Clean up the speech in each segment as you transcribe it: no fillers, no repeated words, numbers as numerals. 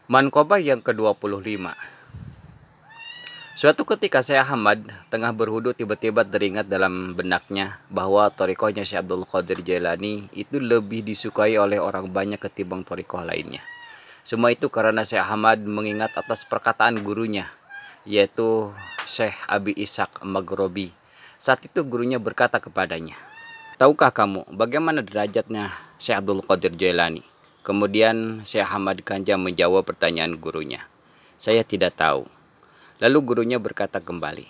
Manqobah yang ke-25. Suatu ketika Syekh Ahmad tengah berwudu, tiba-tiba teringat dalam benaknya bahwa thariqahnya Syekh Abdul Qadir Jailani itu lebih disukai oleh orang banyak ketimbang thariqah lainnya. Semua itu karena Syekh Ahmad mengingat atas perkataan gurunya, yaitu Syekh Abi Ishaq Maghribi. Saat itu gurunya berkata kepadanya, "Tahukah kamu bagaimana derajatnya Syekh Abdul Qadir Jailani?" Kemudian Syekh Ahmad Kanja menjawab pertanyaan gurunya, "Saya tidak tahu." Lalu gurunya berkata kembali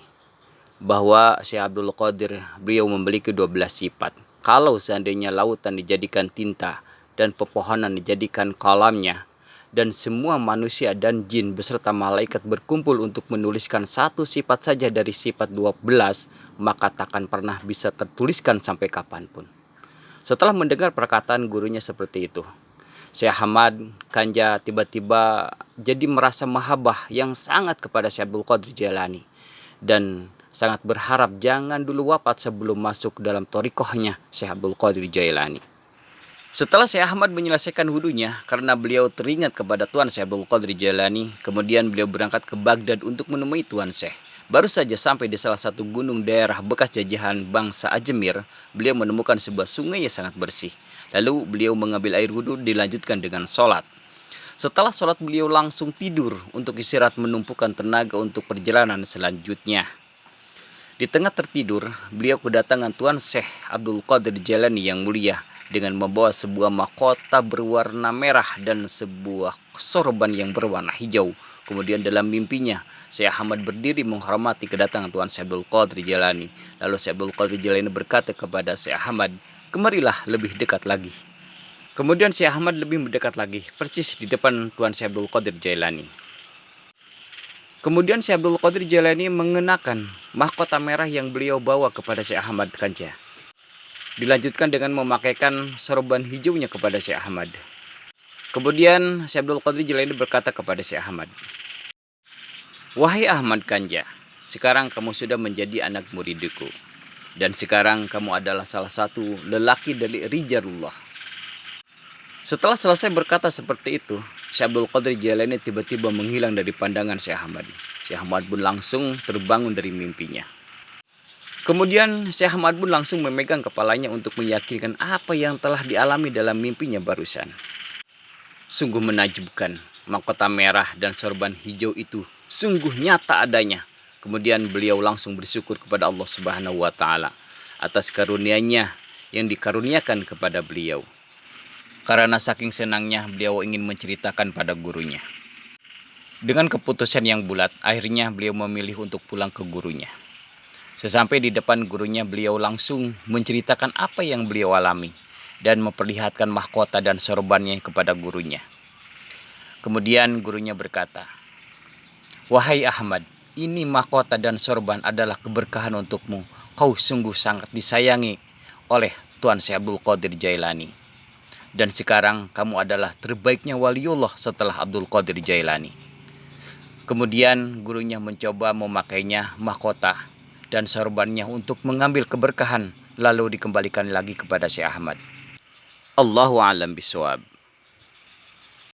bahwa Syekh Abdul Qadir beliau memiliki 12 sifat. Kalau seandainya lautan dijadikan tinta dan pepohonan dijadikan kalamnya, dan semua manusia dan jin beserta malaikat berkumpul untuk menuliskan satu sifat saja dari sifat 12, maka takkan pernah bisa tertuliskan sampai kapanpun. Setelah mendengar perkataan gurunya seperti itu, Syekh Ahmad Kanja tiba-tiba jadi merasa mahabbah yang sangat kepada Syekh Abdul Qadir Jailani dan sangat berharap jangan dulu wafat sebelum masuk dalam thariqahnya Syekh Abdul Qadir Jailani. Setelah Syekh Ahmad menyelesaikan wudunya karena beliau teringat kepada Tuan Syekh Abdul Qadir Jailani, kemudian beliau berangkat ke Baghdad untuk menemui Tuan Syekh. Baru saja sampai di salah satu gunung daerah bekas jajahan bangsa Ajamir, beliau menemukan sebuah sungai yang sangat bersih. Lalu beliau mengambil air wudhu, dilanjutkan dengan sholat. Setelah sholat beliau langsung tidur untuk istirahat menumpukan tenaga untuk perjalanan selanjutnya. Di tengah tertidur, beliau kedatangan Tuan Syekh Abdul Qadir Jailani yang mulia dengan membawa sebuah mahkota berwarna merah dan sebuah sorban yang berwarna hijau. Kemudian dalam mimpinya, Syekh Ahmad berdiri menghormati kedatangan Tuan Syekh Abdul Qadir Jailani. Lalu Syekh Abdul Qadir Jailani berkata kepada Syekh Ahmad, "Kemarilah lebih dekat lagi." Kemudian Syekh Ahmad lebih mendekat lagi, persis di depan Tuan Syekh Abdul Qadir Jailani. Kemudian Syekh Abdul Qadir Jailani mengenakan mahkota merah yang beliau bawa kepada Syekh Ahmad Kanja. Dilanjutkan dengan memakaikan sorban hijaunya kepada Syekh Ahmad. Kemudian Syekh Abdul Qadir Jailani berkata kepada Syekh Ahmad, "Wahai Ahmad Kanja, sekarang kamu sudah menjadi anak muridku. Dan sekarang kamu adalah salah satu lelaki dari Rijalullah." Setelah selesai berkata seperti itu, Syekh Abdul Qadir Jailani tiba-tiba menghilang dari pandangan Syekh Ahmad. Syekh Ahmad pun langsung terbangun dari mimpinya. Kemudian Syekh Ahmad pun langsung memegang kepalanya untuk meyakinkan apa yang telah dialami dalam mimpinya barusan. Sungguh menakjubkan, mahkota merah dan sorban hijau itu sungguh nyata adanya. Kemudian beliau langsung bersyukur kepada Allah Subhanahu wa Ta'ala atas karunia-Nya yang dikaruniakan kepada beliau. Karena saking senangnya beliau ingin menceritakan pada gurunya. Dengan keputusan yang bulat, akhirnya beliau memilih untuk pulang ke gurunya. Sesampai di depan gurunya, beliau langsung menceritakan apa yang beliau alami dan memperlihatkan mahkota dan sorbannya kepada gurunya. Kemudian gurunya berkata, "Wahai Ahmad, ini mahkota dan sorban adalah keberkahan untukmu. Kau sungguh sangat disayangi oleh Tuan Syekh Abdul Qadir Jailani. Dan sekarang kamu adalah terbaiknya waliullah setelah Abdul Qadir Jailani." Kemudian gurunya mencoba memakainya mahkota dan sorbannya untuk mengambil keberkahan, lalu dikembalikan lagi kepada Syekh Ahmad. Allahu a'lam bishawab.